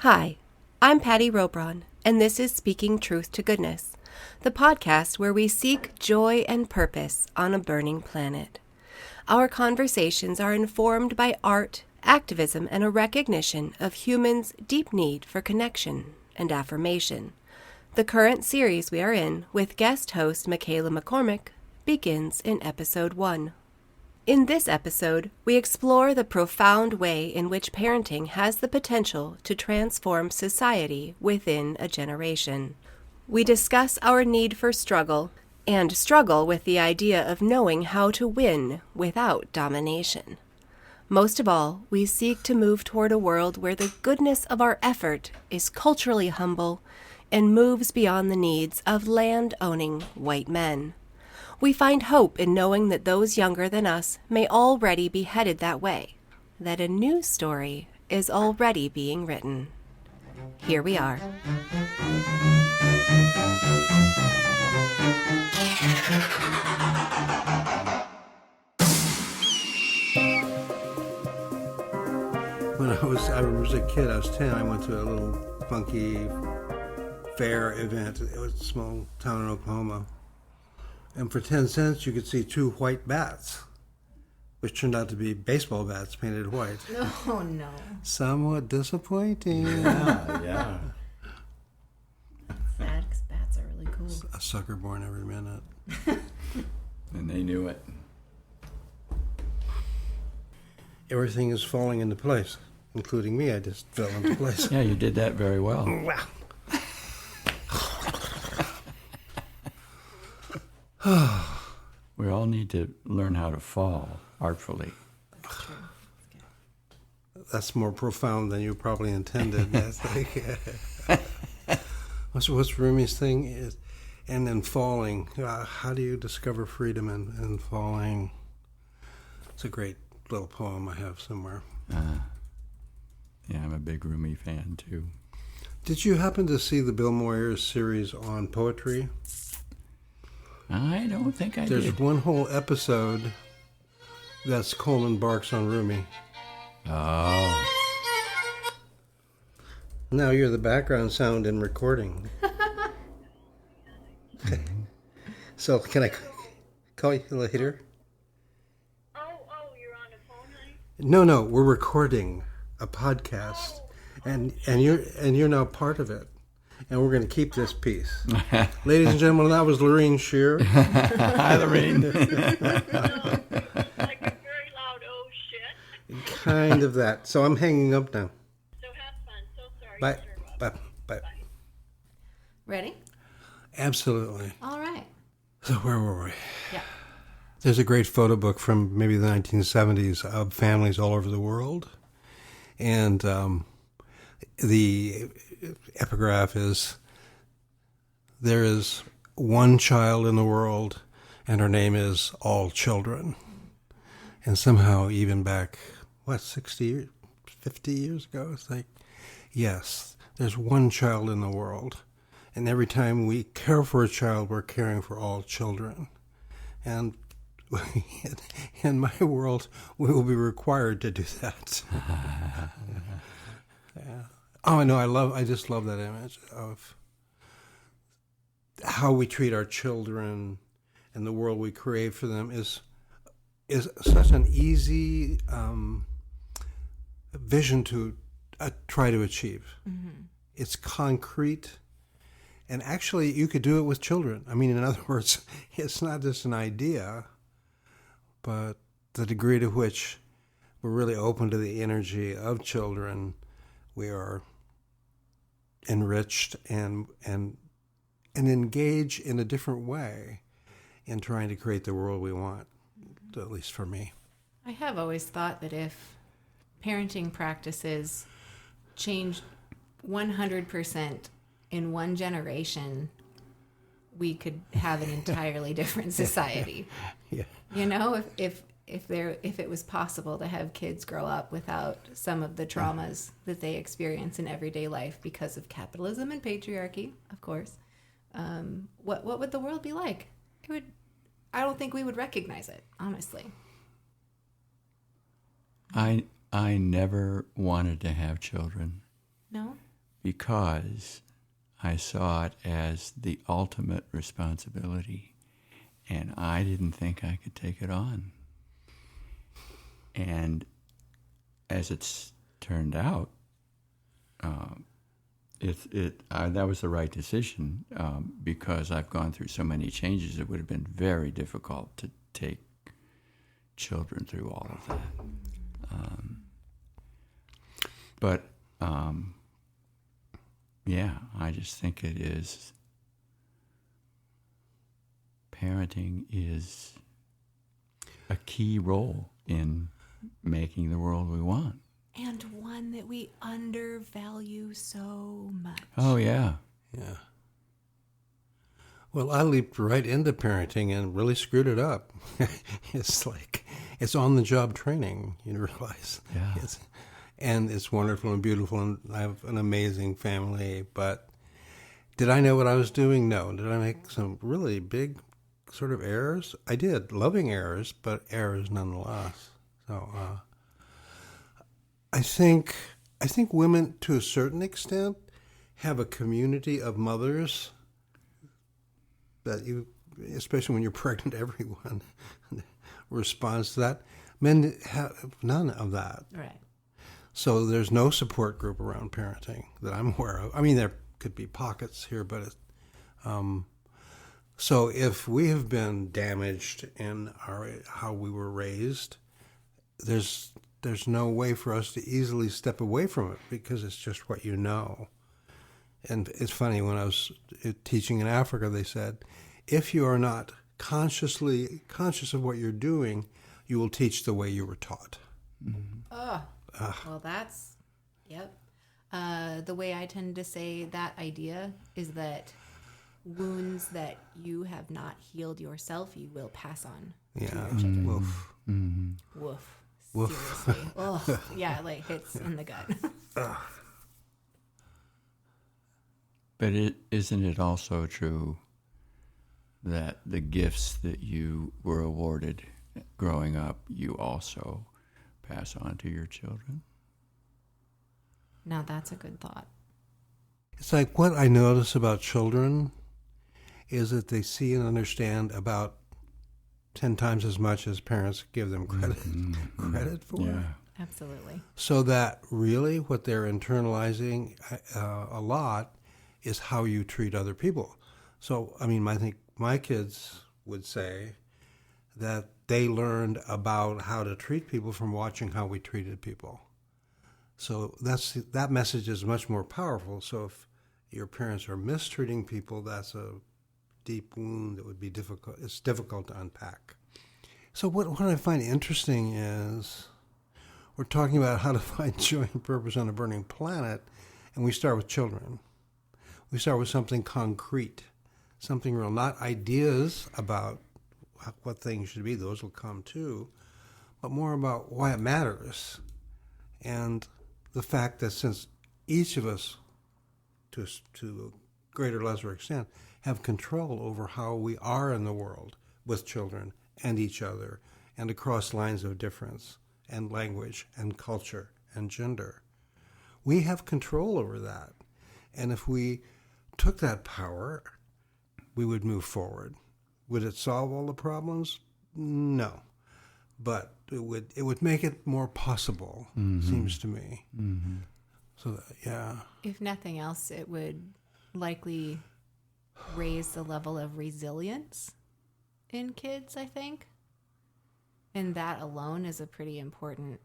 Hi, I'm Patti Robron, and this is Speaking Truth to Goodness, the podcast where we seek joy and purpose on a burning planet. Our conversations are informed by art, activism, and a recognition of humans' deep need for connection and affirmation. The current series we are in, with guest host Michaela McCormick, begins in episode 1. In this episode, we explore the profound way in which parenting has the potential to transform society within a generation. We discuss our need for struggle and struggle with the idea of knowing how to win without domination. Most of all, we seek to move toward a world where the goodness of our effort is culturally humble and moves beyond the needs of land-owning white men. We find hope in knowing that those younger than us may already be headed that way, that a new story is already being written. Here we are. When I was a kid, I was 10, I went to a little funky fair event. It was a small town in Oklahoma. And for 10 cents, you could see 2 white bats, which turned out to be baseball bats painted white. Oh, no. Somewhat disappointing. Yeah. Sad, because bats are really cool. A sucker born every minute. And they knew it. Everything is falling into place, including me. I just fell into place. Yeah, you did that very well. Wow. We all need to learn how to fall artfully. That's more profound than you probably intended. That's like, what's Rumi's thing is, and then falling. How do you discover freedom in falling? It's a great little poem I have somewhere. Yeah, I'm a big Rumi fan too. Did you happen to see the Bill Moyers series on poetry? I don't think I There's did. one whole episode that's Coleman barks on Rumi. Oh. Now you're the background sound in recording. So can I call you later? Oh, you're on the phone, honey? No, we're recording a podcast, and you're now part of it, and we're going to keep this piece. Ladies and gentlemen, that was Lorraine Shear. Hi, Lorraine. Like a very loud oh shit. Kind of that. So I'm hanging up now. So have fun. So sorry. Bye. to interrupt. Bye. Ready? Absolutely. All right. So where were we? Yeah. There's a great photo book from maybe the 1970s of families all over the world. And the epigraph is, there is one child in the world, and her name is all children. And somehow, even back, 60 years, 50 years ago, it's like, yes, there's one child in the world. And every time we care for a child, we're caring for all children. And in my world, we will be required to do that. Yeah. Oh, no, I just love that image of how we treat our children and the world we create for them is such an easy vision to try to achieve. Mm-hmm. It's concrete. And actually, you could do it with children. I mean, in other words, it's not just an idea, but the degree to which we're really open to the energy of children, we are enriched and engage in a different way in trying to create the world we want, at least for me. I have always thought that if parenting practices changed 100% in one generation, we could have an entirely different society. Yeah. You know, if it was possible to have kids grow up without some of the traumas that they experience in everyday life because of capitalism and patriarchy, of course, what would the world be like? I don't think we would recognize it, honestly. I never wanted to have children. No? because I saw it as the ultimate responsibility, and I didn't think I could take it on. And as it's turned out, that was the right decision, because I've gone through so many changes. It would have been very difficult to take children through all of that. Yeah, I just think it is. Parenting is a key role in making the world we want. And one that we undervalue so much. Oh, yeah. Yeah. Well, I leaped right into parenting and really screwed it up. It's on-the-job training, you realize. Yeah. And it's wonderful and beautiful, and I have an amazing family. But did I know what I was doing? No. Did I make some really big sort of errors? I did. Loving errors, but errors nonetheless. So I think women, to a certain extent, have a community of mothers that you, especially when you're pregnant, everyone responds to that. Men have none of that. Right. So there's no support group around parenting that I'm aware of. I mean, there could be pockets here, but so if we have been damaged in how we were raised, there's no way for us to easily step away from it because it's just what you know. And it's funny, when I was teaching in Africa, they said, if you are not conscious of what you're doing, you will teach the way you were taught. Mm-hmm. Well, that's, yep. The way I tend to say that idea is that wounds that you have not healed yourself, you will pass on to your children. Woof. Mm-hmm. Woof. Woof. Seriously. Ugh. Yeah, like hits in the gut. But isn't it also true that the gifts that you were awarded growing up, you also pass on to your children? Now that's a good thought. It's like what I notice about children is that they see and understand about 10 times as much as parents give them credit for. Yeah. Absolutely. So that really what they're internalizing a lot is how you treat other people. So, I mean, I think my kids would say that they learned about how to treat people from watching how we treated people. So that message is much more powerful. So if your parents are mistreating people, that's a deep wound that would be difficult. It's difficult to unpack. So what I find interesting is we're talking about how to find joy and purpose on a burning planet, and we start with children. We start with something concrete, something real, not ideas about what things should be. Those will come too, but more about why it matters. And the fact that since each of us, to a greater or lesser extent, have control over how we are in the world with children and each other and across lines of difference and language and culture and gender. We have control over that. And if we took that power, we would move forward. Would it solve all the problems? No. But it would make it more possible, seems to me. Mm-hmm. So, yeah. If nothing else, it would likely raise the level of resilience in kids, I think. And that alone is a pretty important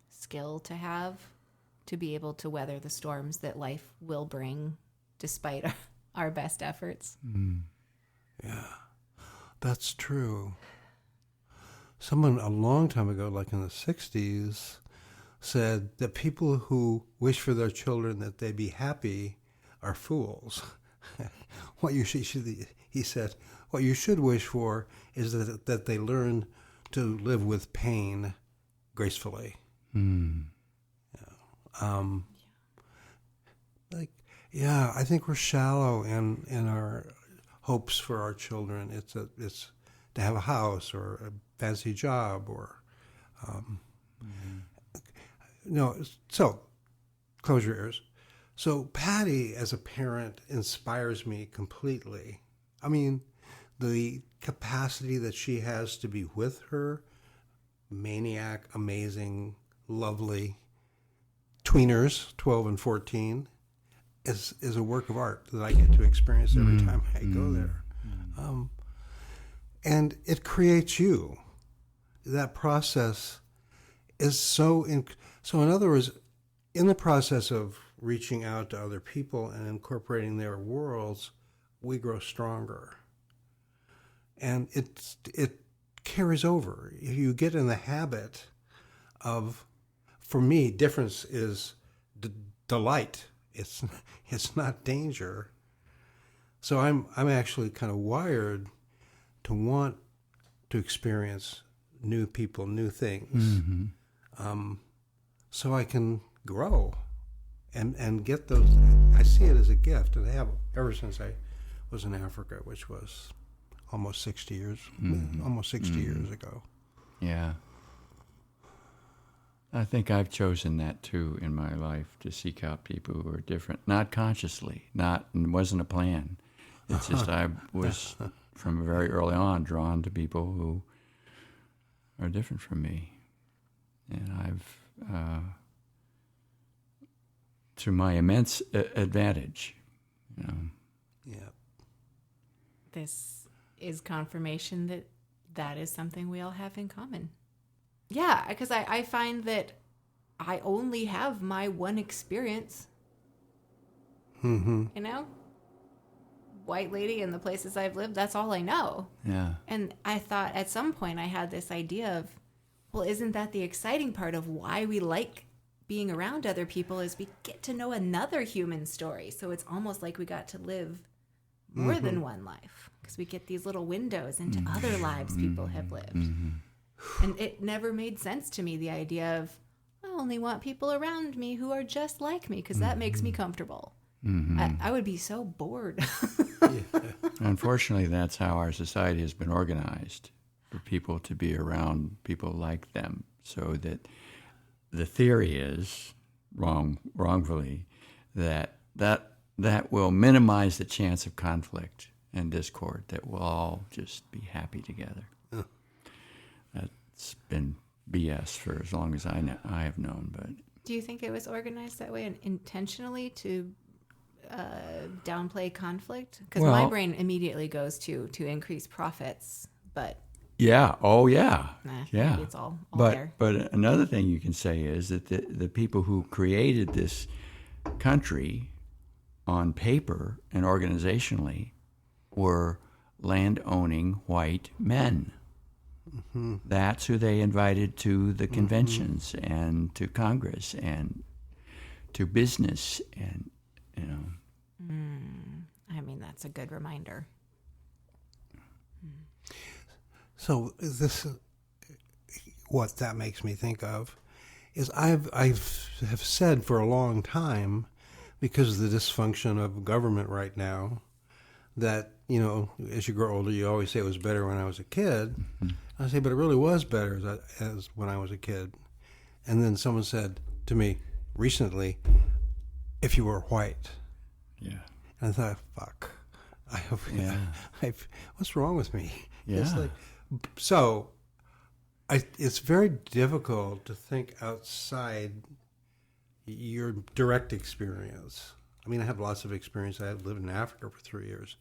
skill to have, to be able to weather the storms that life will bring despite our best efforts. Mm. Yeah, that's true. Someone a long time ago, like in the 60s, said that people who wish for their children that they be happy are fools. He said, what you should wish for is that they learn to live with pain gracefully. Mm. I think we're shallow in our hopes for our children. It's to have a house or a fancy job or, So close your ears. So Patti, as a parent, inspires me completely. I mean, the capacity that she has to be with her maniac, amazing, lovely tweeners, 12 and 14, is a work of art that I get to experience every time I go there. And it creates you. That process is so in other words, in the process of reaching out to other people and incorporating their worlds, we grow stronger. And it carries over. If you get in the habit of, for me, difference is delight. It's not danger. So I'm actually kind of wired to want to experience new people, new things, so I can grow and get those. I see it as a gift, and I have ever since I was in Africa, which was almost 60 years ago. Yeah. I think I've chosen that too in my life, to seek out people who are different, not consciously, it wasn't a plan. It's just I was from very early on drawn to people who are different from me, and I've to my immense advantage, you know. Yeah. This is confirmation that that is something we all have in common. Yeah, because I find that I only have my one experience. You know? White lady in the places I've lived, that's all I know. Yeah. And I thought at some point I had this idea of, well, isn't that the exciting part of why we like being around other people, is we get to know another human story. So it's almost like we got to live more than one life, because we get these little windows into other lives people have lived. And it never made sense to me, the idea of, I only want people around me who are just like me, because that makes me comfortable. I would be so bored. Unfortunately, that's how our society has been organized, for people to be around people like them, so that the theory is, wrongfully, that will minimize the chance of conflict and discord, that we'll all just be happy together. That's been BS for as long as I have known. But do you think it was organized that way and intentionally to downplay conflict? Because my brain immediately goes to increase profits, but yeah, yeah. Maybe it's all there. But another thing you can say is that the people who created this country on paper and organizationally were land-owning white men. That's who they invited to the conventions and to Congress and to business, and you know. I mean, that's a good reminder. So what that makes me think of is I've said for a long time, because of the dysfunction of government right now, that, you know, as you grow older, you always say it was better when I was a kid. I say, but it really was better as when I was a kid. And then someone said to me recently, if you were white. Yeah. And I thought, fuck. What's wrong with me? Yeah. It's like, so it's very difficult to think outside your direct experience. I mean, I have lots of experience. I lived in Africa for 3 years,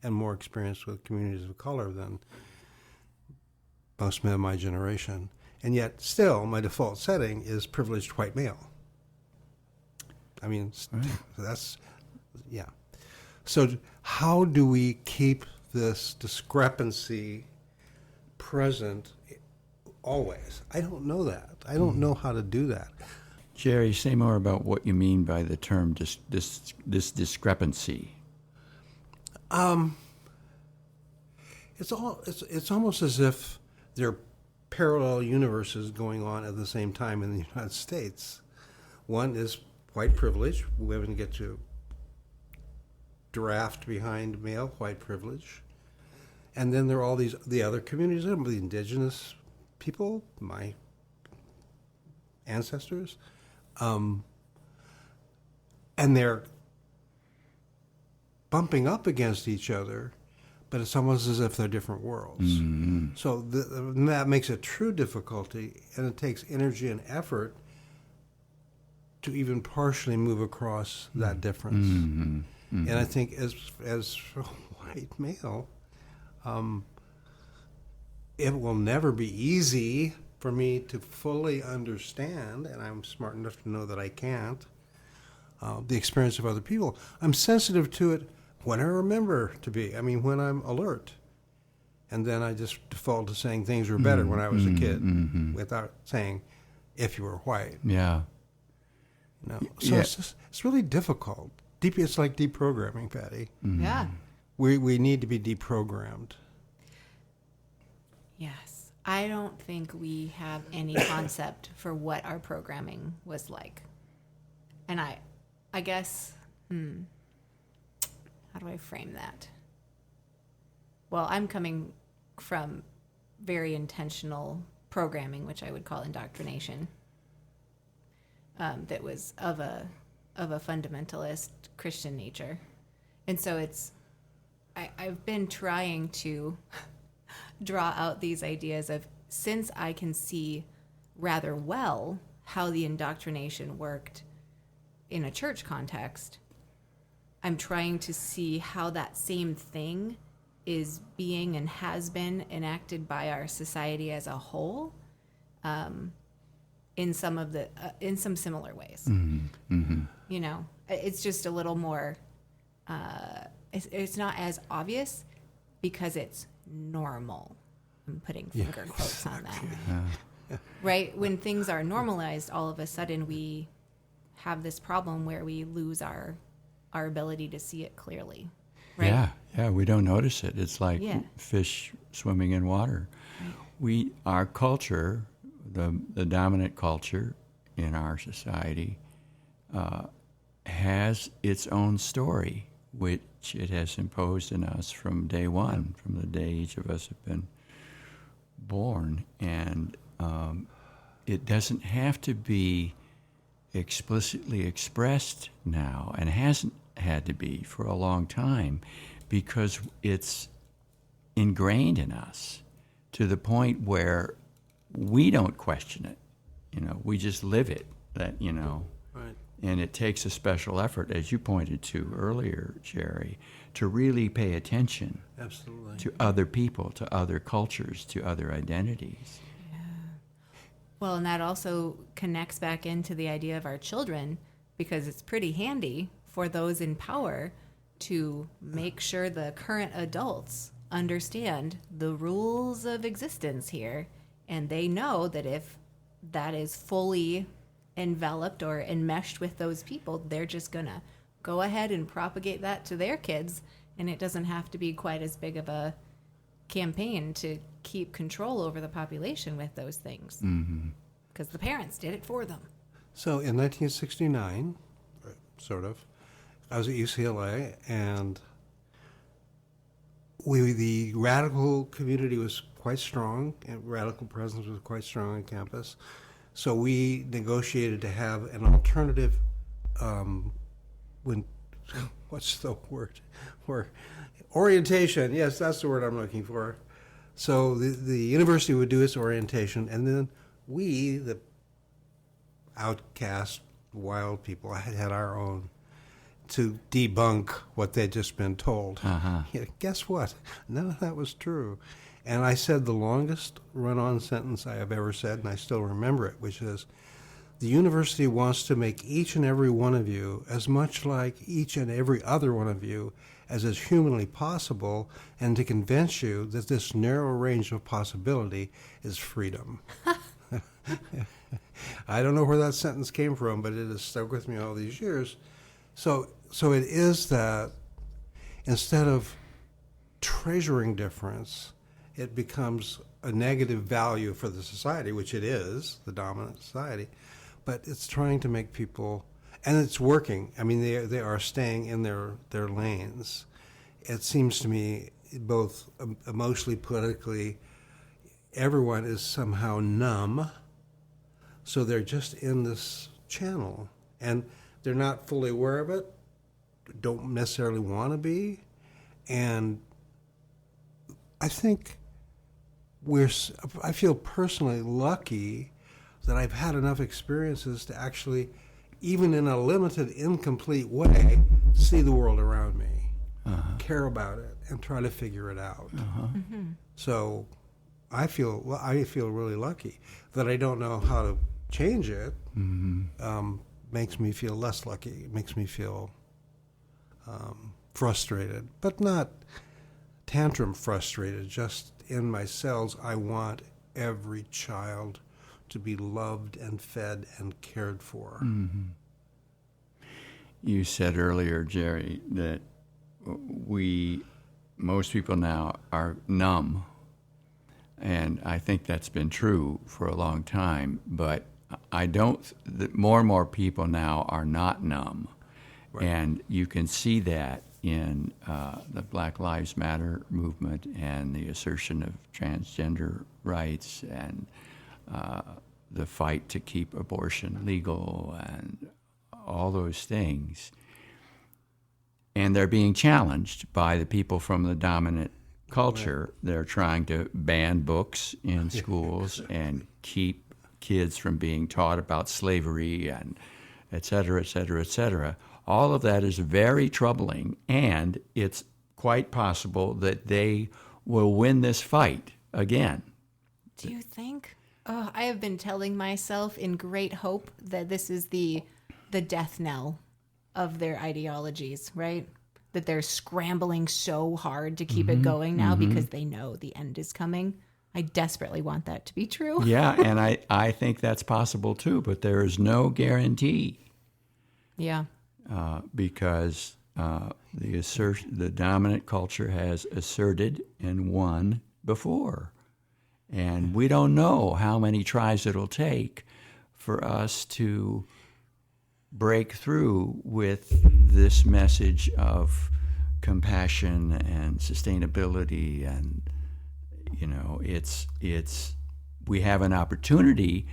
and more experience with communities of color than most men of my generation. And yet, still, my default setting is privileged white male. I mean, that's, yeah. So how do we keep this discrepancy present always? I don't know that. I don't know how to do that. Jerry, say more about what you mean by the term this discrepancy. It's almost as if there are parallel universes going on at the same time in the United States. One is white privilege. Women get to draft behind male white privilege. And then there are all the other communities, the Indigenous people, my ancestors. And and they're bumping up against each other, but it's almost as if they're different worlds. So that makes a true difficulty, and it takes energy and effort to even partially move across that difference. And I think as a white male, it will never be easy for me to fully understand, and I'm smart enough to know that I can't, the experience of other people. I'm sensitive to it when I remember to be. I mean, when I'm alert. And then I just default to saying things were better when I was a kid, without saying, if you were white. Yeah. You know? So it's really difficult. It's like deprogramming, Patti. Yeah. We need to be deprogrammed. Yes. I don't think we have any concept for what our programming was like. And I guess, how do I frame that? Well, I'm coming from very intentional programming, which I would call indoctrination, that was of a fundamentalist Christian nature. And so I've been trying to draw out these ideas of, since I can see rather well how the indoctrination worked in a church context, I'm trying to see how that same thing is being and has been enacted by our society as a whole, in some similar ways. You know, it's just a little more. It's not as obvious because it's normal. I'm putting finger quotes on that. Right? When things are normalized, all of a sudden we have this problem where we lose our ability to see it clearly. Right? Yeah, we don't notice it. It's like fish swimming in water. Right. Our culture, the dominant culture in our society, has its own story, which it has imposed in us from day one, from the day each of us have been born. And it doesn't have to be explicitly expressed now, and hasn't had to be for a long time, because it's ingrained in us to the point where we don't question it. You know, we just live it. That, you know, Right. And it takes a special effort, as you pointed to earlier, Jerry, to really pay attention Absolutely. to other people, to other cultures, to other identities. Well, and that also connects back into the idea of our children, because it's pretty handy for those in power to make sure the current adults understand the rules of existence here. And they know that if that is fully enveloped or enmeshed with those people, they're just going to go ahead and propagate that to their kids. And it doesn't have to be quite as big of a campaign to keep control over the population with those things. Because the parents did it for them. So in 1969, sort of, I was at UCLA, and the radical community was quite strong, and radical presence was quite strong on campus. So we negotiated to have an alternative, what's the word? Orientation. Yes, that's the word I'm looking for. So the university would do its orientation, and then we, the outcast wild people, had our own, to debunk what they'd just been told. Yeah, guess what? None of that was true. And I said the longest run-on sentence I have ever said, and I still remember it, which is, the university wants to make each and every one of you as much like each and every other one of you as is humanly possible, and to convince you that this narrow range of possibility is freedom. I don't know where that sentence came from, but it has stuck with me all these years. So it is that instead of treasuring difference, it becomes a negative value for the society, which it is, the dominant society, but it's trying to make people, and it's working. I mean, they are staying in their lanes. It seems to me, both emotionally, politically, everyone is somehow numb, so they're just in this channel. And they're not fully aware of it, don't necessarily want to be, and I think I feel personally lucky that I've had enough experiences to actually, even in a limited, incomplete way, see the world around me, care about it, and try to figure it out. So I feel really lucky. That I don't know how to change it makes me feel less lucky. It makes me feel frustrated, but not tantrum frustrated, just in my cells. I want every child to be loved and fed and cared for. You said earlier, Jerry, that most people now are numb. And I think that's been true for a long time, but more and more people now are not numb. Right. And you can see that in the Black Lives Matter movement and the assertion of transgender rights and the fight to keep abortion legal and all those things. And they're being challenged by the people from the dominant culture. Right. They're trying to ban books in schools and keep kids from being taught about slavery and et cetera, et cetera, et cetera. All of that is very troubling, and it's quite possible that they will win this fight again. Do you think? Oh, I have been telling myself in great hope that this is the death knell of their ideologies, right? That they're scrambling so hard to keep it going now because they know the end is coming. I desperately want that to be true. Yeah, and I think that's possible too, but there is no guarantee. Yeah. Because the dominant culture has asserted and won before. And we don't know how many tries it'll take for us to break through with this message of compassion and sustainability, and we have an opportunity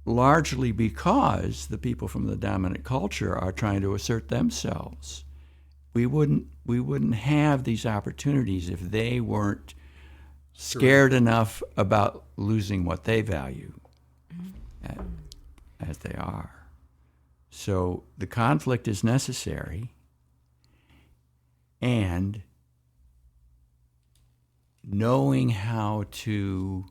largely because the people from the dominant culture are trying to assert themselves. We wouldn't have these opportunities if they weren't scared enough about losing what they value as they are. So the conflict is necessary, and knowing how to,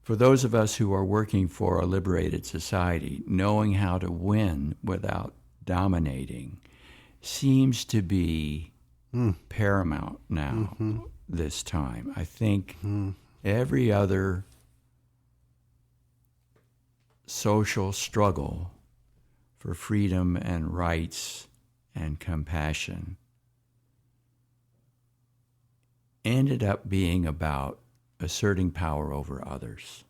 for those of us who are working for a liberated society, knowing how to win without dominating seems to be paramount now this time. I think every other social struggle for freedom and rights and compassion ended up being about asserting power over others.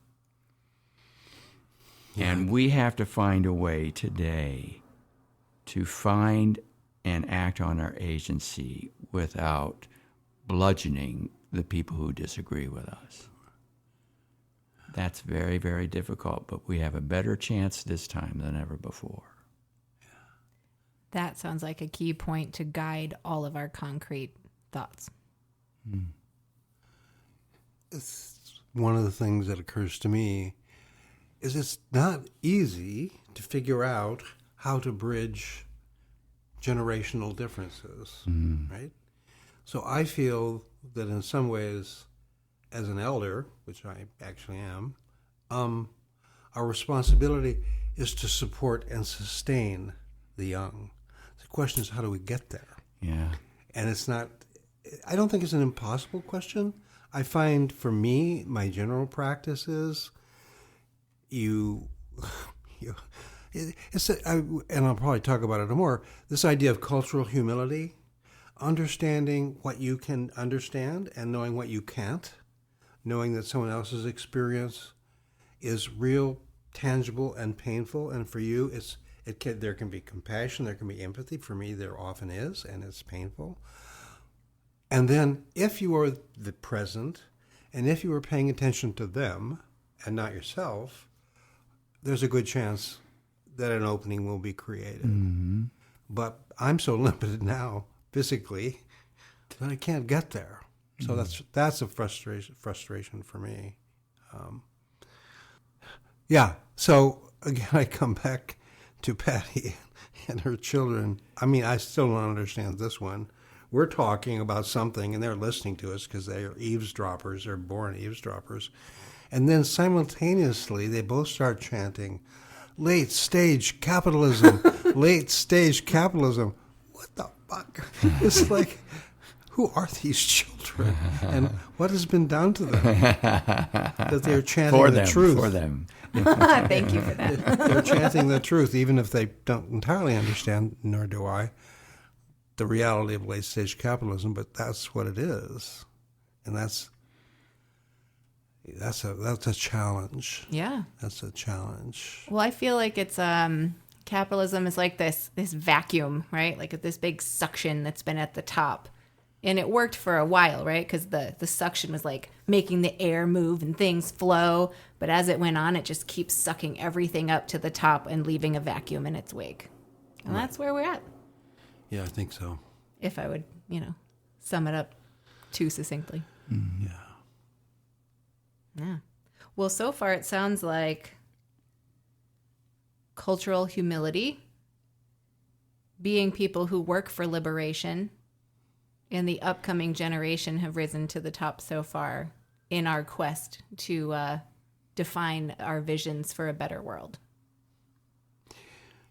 Yeah. And we have to find a way today to find and act on our agency without bludgeoning the people who disagree with us. That's very, very difficult, but we have a better chance this time than ever before. That sounds like a key point to guide all of our concrete thoughts. It's one of the things that occurs to me is it's not easy to figure out how to bridge generational differences, right? So I feel that in some ways, as an elder, which I actually am, our responsibility is to support and sustain the young. The question is, how do we get there? Yeah. And it's not, I don't think it's an impossible question. I find for me, my general practice is and I'll probably talk about it more, this idea of cultural humility, understanding what you can understand and knowing what you can't, knowing that someone else's experience is real, tangible, and painful, and for you, there can be compassion, there can be empathy. For me, there often is, and it's painful. And then, if you are the present, and if you are paying attention to them and not yourself, there's a good chance that an opening will be created. Mm-hmm. But I'm so limited now physically that I can't get there. So that's a frustration for me. So again, I come back to Patti and her children. I mean, I still don't understand this one. We're talking about something, and they're listening to us because they are eavesdroppers. They're born eavesdroppers. And then simultaneously, they both start chanting, "Late stage capitalism, late stage capitalism." What the fuck? It's like, who are these children? And what has been done to them? That they're chanting the truth. For them. Thank you for that. They're chanting the truth, even if they don't entirely understand, nor do I, the reality of late stage capitalism, but that's what it is. And that's a challenge. Yeah. That's a challenge. Well, I feel like it's capitalism is like this vacuum, right? Like this big suction that's been at the top. And it worked for a while, right? Because the suction was like making the air move and things flow. But as it went on, it just keeps sucking everything up to the top and leaving a vacuum in its wake. And that's where we're at. Yeah, I think so. If I would, sum it up too succinctly. Mm-hmm. Yeah. Well, so far it sounds like cultural humility, being people who work for liberation, and the upcoming generation have risen to the top so far in our quest to define our visions for a better world.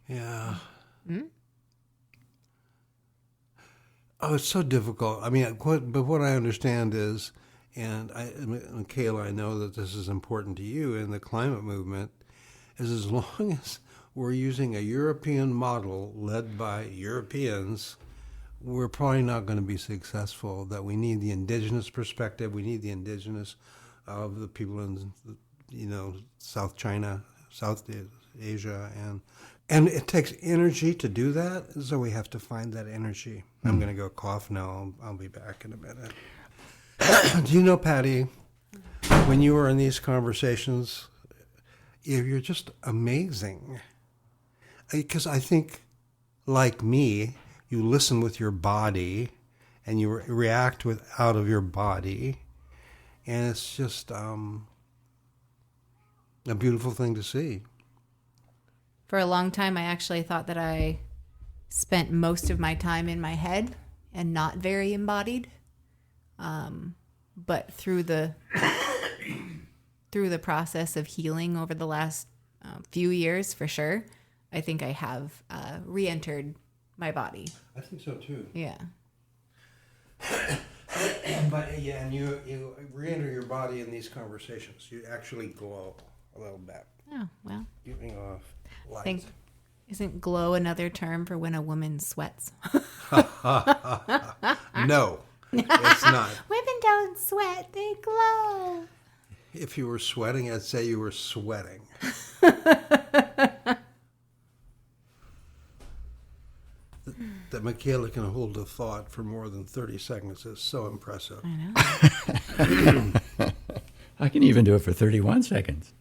Yeah. Oh, it's so difficult. I mean, but what I understand is, and Michaela, I know that this is important to you in the climate movement, is as long as we're using a European model led by Europeans, we're probably not going to be successful. That we need the indigenous perspective. We need the indigenous of the people in, South China, South Asia, and it takes energy to do that. So we have to find that energy. I'm going to go cough now. I'll be back in a minute. Do you know, Patti, when you were in these conversations, you're just amazing. Because I think, like me, you listen with your body and you react out of your body. And it's just a beautiful thing to see. For a long time, I actually thought that I spent most of my time in my head and not very embodied. But through the process of healing over the last few years, for sure, I think I have re-entered my body. I think so too. Yeah. But yeah, and you re-enter your body in these conversations. You actually glow a little bit. Oh, well. Giving off light. Isn't glow another term for when a woman sweats? No, it's not. Women don't sweat, they glow. If you were sweating, I'd say you were sweating. That Michaela can hold a thought for more than 30 seconds is so impressive. I know. I can even do it for 31 seconds.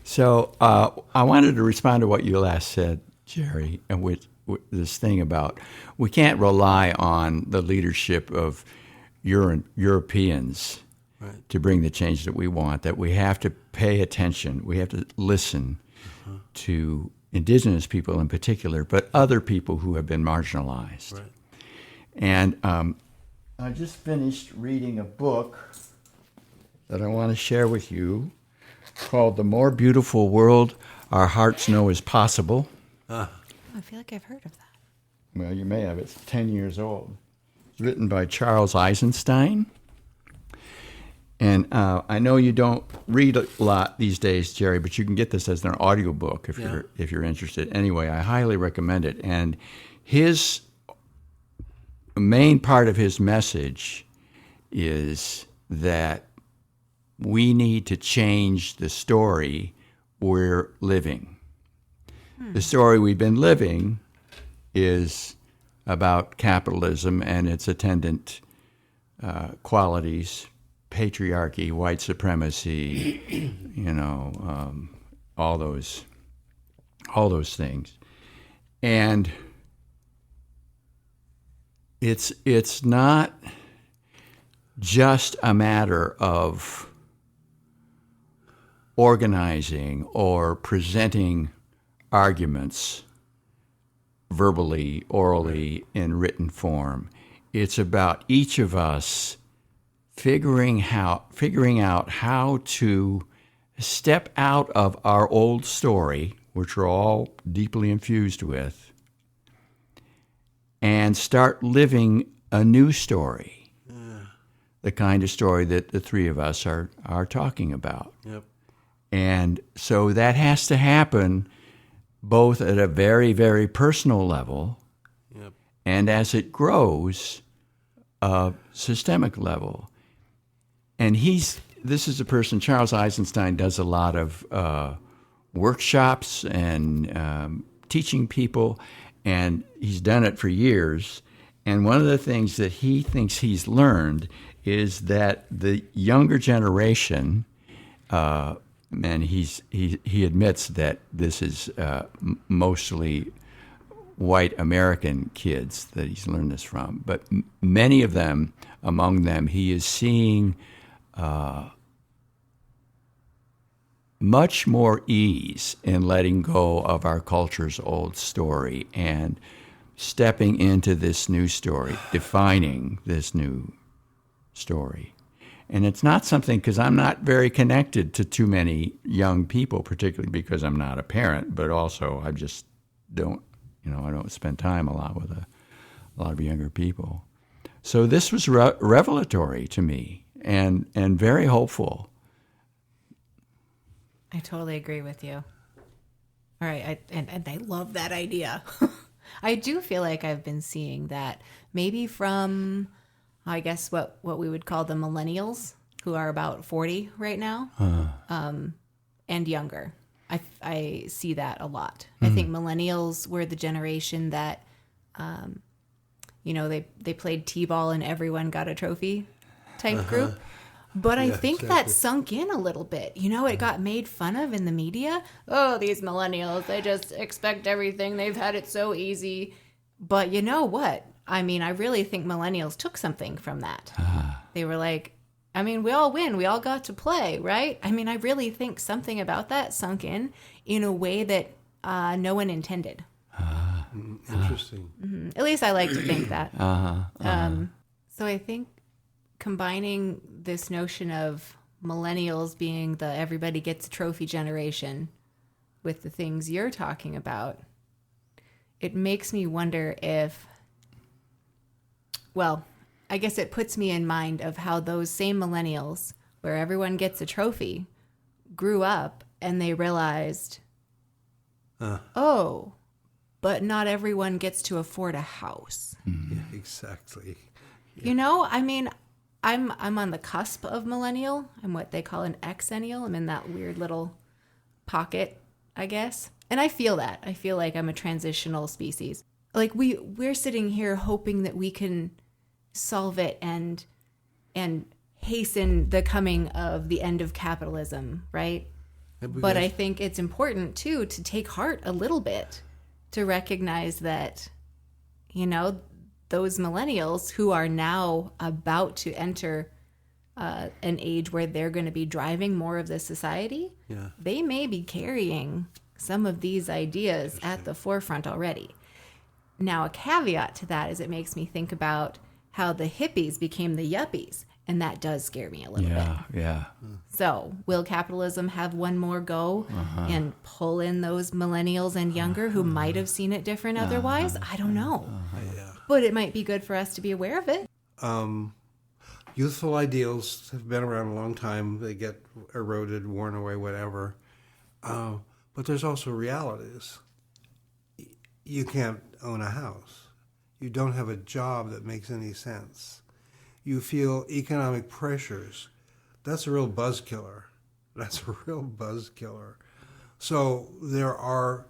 So I wanted to respond to what you last said, Jerry, and with this thing about we can't rely on the leadership of Europeans to bring the change that we want, that we have to pay attention, we have to listen to Indigenous people in particular, but other people who have been marginalized. Right. And I just finished reading a book that I want to share with you called The More Beautiful World Our Hearts Know Is Possible. I feel like I've heard of that. Well, you may have. It's 10 years old. It's written by Charles Eisenstein. And I know you don't read a lot these days, Jerry, but you can get this as an audiobook if you're interested. Anyway, I highly recommend it. And his main part of his message is that we need to change the story we're living. The story we've been living is about capitalism and its attendant qualities, patriarchy, white supremacy, all those things. And it's not just a matter of organizing or presenting arguments verbally, orally, in written form. It's about each of us figuring out how to step out of our old story, which we're all deeply infused with, and start living a new story. Yeah. The kind of story that the three of us are talking about. Yep. And so that has to happen both at a very, very personal level, yep, and as it grows, a systemic level. And this is a person, Charles Eisenstein does a lot of workshops and teaching people, and he's done it for years. And one of the things that he thinks he's learned is that the younger generation, and he admits that this is mostly white American kids that he's learned this from, but many of them, among them, he is seeing much more ease in letting go of our culture's old story and stepping into this new story, defining this new story. And it's not something, because I'm not very connected to too many young people, particularly because I'm not a parent, but also I just don't, I don't spend time a lot with a lot of younger people. So this was revelatory to me and very hopeful. I totally agree with you. All right, and I love that idea. I do feel like I've been seeing that maybe from, I guess, what we would call the millennials, who are about 40 right now, and younger. I see that a lot. I think millennials were the generation that, they played t-ball and everyone got a trophy type group. But I think that sunk in a little bit. It got made fun of in the media. Oh, these millennials, they just expect everything. They've had it so easy. But you know what? I mean, I really think millennials took something from that. They were like, we all win. We all got to play, right? I really think something about that sunk in a way that no one intended. Interesting. Mm-hmm. At least I like to think that. So I think combining this notion of millennials being the everybody gets a trophy generation with the things you're talking about, it makes me wonder if, well, I guess it puts me in mind of how those same millennials, where everyone gets a trophy, grew up and they realized, but not everyone gets to afford a house. Yeah, exactly. Yeah. I'm on the cusp of millennial. I'm what they call an exennial. I'm in that weird little pocket, I guess. And I feel that. I feel like I'm a transitional species. Like we're sitting here hoping that we can solve it and hasten the coming of the end of capitalism, right? But I think it's important too to take heart a little bit, to recognize that, those millennials who are now about to enter an age where they're going to be driving more of the society, they may be carrying some of these ideas at the forefront already. Now, a caveat to that is it makes me think about how the hippies became the yuppies, and that does scare me a little bit. Yeah. So, will capitalism have one more go and pull in those millennials and younger who might have seen it different otherwise? I don't know. But it might be good for us to be aware of it. Youthful ideals have been around a long time. They get eroded, worn away, whatever. But there's also realities. You can't own a house. You don't have a job that makes any sense. You feel economic pressures. That's a real buzz killer. So there are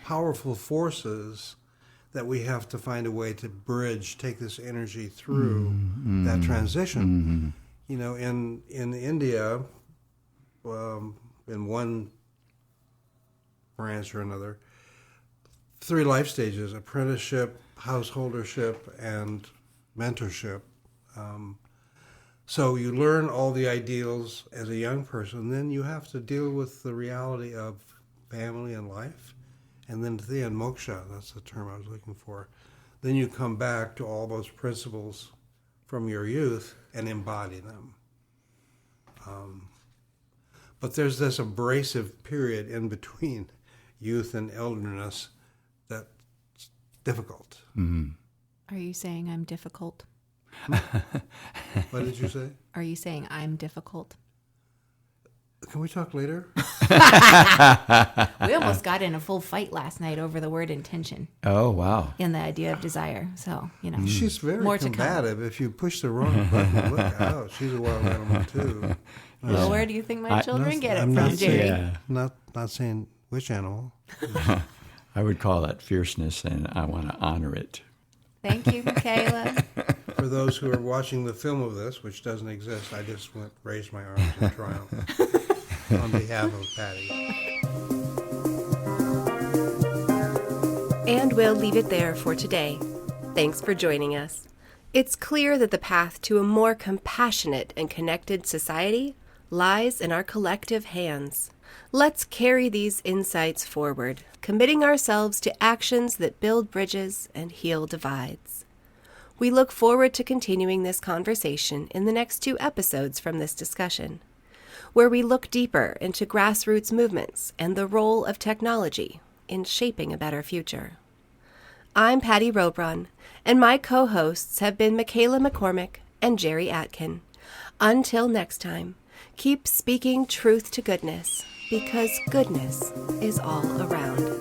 powerful forces that we have to find a way to bridge, take this energy through that transition. In India, in one branch or another, 3 life stages: apprenticeship, householdership, and mentorship. So you learn all the ideals as a young person, then you have to deal with the reality of family and life, and then at the end, moksha, that's the term I was looking for. Then you come back to all those principles from your youth and embody them. But there's this abrasive period in between youth and elderness that's difficult. Mm-hmm. Are you saying I'm difficult? What did you say? Are you saying I'm difficult? Can we talk later? We almost got in a full fight last night over the word intention Oh, wow. and the idea of desire. So, She's very more to come. combative. If you push the wrong button, look out. She's a wild animal, too. Well, where do you think my children get it I'm from, not Jerry? saying, not saying which animal. I would call that fierceness, and I want to honor it. Thank you, Michaela. For those who are watching the film of this, which doesn't exist, I just raised my arms in triumph on behalf of Patti. And we'll leave it there for today. Thanks for joining us. It's clear that the path to a more compassionate and connected society lies in our collective hands. Let's carry these insights forward, committing ourselves to actions that build bridges and heal divides. We look forward to continuing this conversation in the next 2 episodes from this discussion, where we look deeper into grassroots movements and the role of technology in shaping a better future. I'm Patti Robron, and my co-hosts have been Michaela McCormick and Jerry Atkin. Until next time, keep speaking truth to goodness, because goodness is all around.